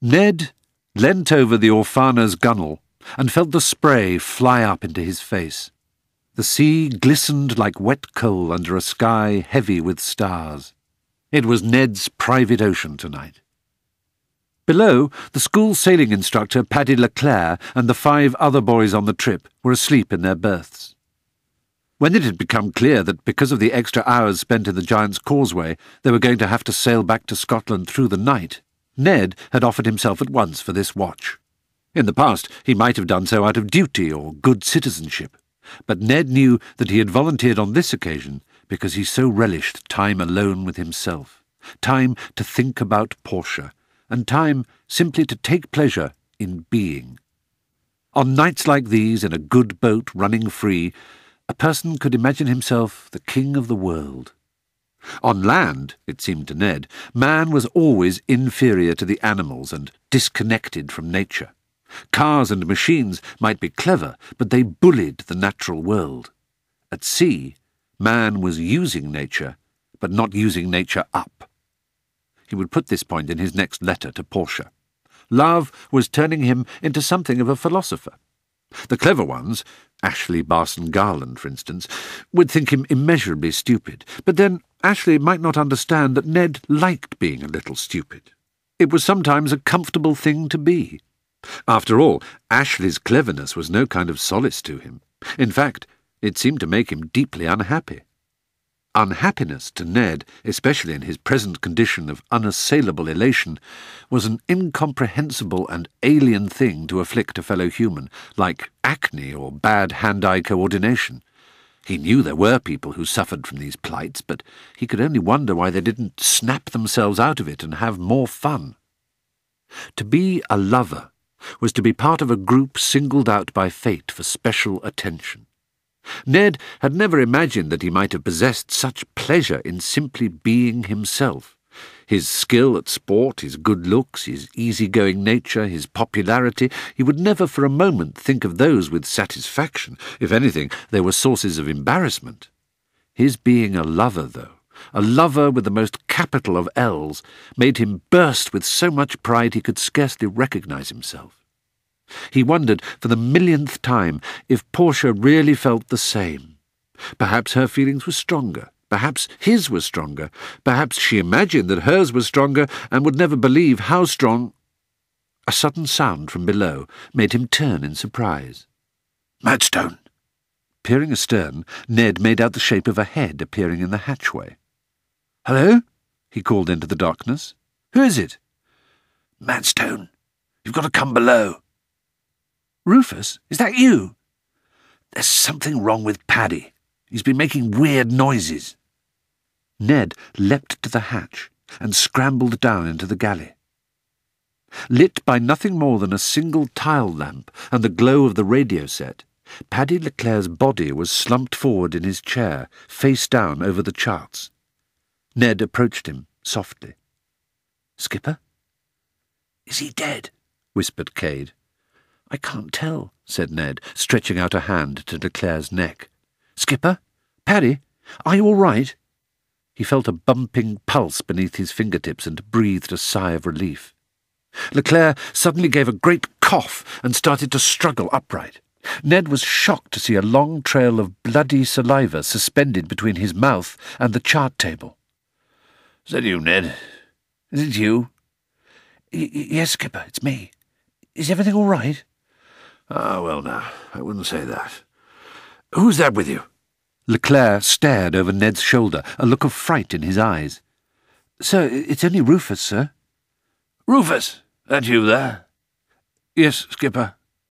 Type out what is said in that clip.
Ned leant over the Orfana's gunwale and felt the spray fly up into his face. The sea glistened like wet coal under a sky heavy with stars. It was Ned's private ocean tonight. Below, the school sailing instructor, Paddy Leclerc, and the 5 other boys on the trip were asleep in their berths. When it had become clear that because of the extra hours spent in the Giant's Causeway, they were going to have to sail back to Scotland through the night, Ned had offered himself at once for this watch. In the past, he might have done so out of duty or good citizenship, but Ned knew that he had volunteered on this occasion because he so relished time alone with himself, time to think about Portia, and time simply to take pleasure in being. On nights like these, in a good boat running free, a person could imagine himself the king of the world. On land, it seemed to Ned, man was always inferior to the animals and disconnected from nature. Cars and machines might be clever, but they bullied the natural world. At sea, man was using nature, but not using nature up. He would put this point in his next letter to Portia. Love was turning him into something of a philosopher. The clever ones, Ashley Barson Garland, for instance, would think him immeasurably stupid, but then Ashley might not understand that Ned liked being a little stupid. It was sometimes a comfortable thing to be. After all, Ashley's cleverness was no kind of solace to him. In fact, it seemed to make him deeply unhappy. Unhappiness to Ned, especially in his present condition of unassailable elation, was an incomprehensible and alien thing to afflict a fellow human, like acne or bad hand-eye coordination. He knew there were people who suffered from these plights, but he could only wonder why they didn't snap themselves out of it and have more fun. To be a lover was to be part of a group singled out by fate for special attention. Ned had never imagined that he might have possessed such pleasure in simply being himself. His skill at sport, his good looks, his easy-going nature, his popularity, he would never for a moment think of those with satisfaction. If anything, they were sources of embarrassment. His being a lover, though, a lover with the most capital of L's, made him burst with so much pride he could scarcely recognize himself. He wondered for the millionth time if Portia really felt the same. Perhaps her feelings were stronger. Perhaps his was stronger. Perhaps she imagined that hers was stronger and would never believe how strong. A sudden sound from below made him turn in surprise. "Madstone!" Peering astern, Ned made out the shape of a head appearing in the hatchway. "Hello?" he called into the darkness. "Who is it?" "Madstone, you've got to come below." "Rufus, is that you?" "There's something wrong with Paddy. He's been making weird noises." Ned leapt to the hatch and scrambled down into the galley. Lit by nothing more than a single tile lamp and the glow of the radio set, Paddy Leclerc's body was slumped forward in his chair, face down over the charts. Ned approached him softly. "Skipper?" "Is he dead?" whispered Cade. "I can't tell," said Ned, stretching out a hand to Leclerc's neck. "Skipper? Paddy? Are you all right?" He felt a bumping pulse beneath his fingertips and breathed a sigh of relief. Leclerc suddenly gave a great cough and started to struggle upright. Ned was shocked to see a long trail of bloody saliva suspended between his mouth and the chart table. "Is that you, Ned? Is it you?" Yes, Skipper, it's me. Is everything all right?" "Ah, well now, I wouldn't say that. Who's that with you?" Leclerc stared over Ned's shoulder, a look of fright in his eyes. "Sir, it's only Rufus, sir." "Rufus, that you there?" "Yes, Skipper."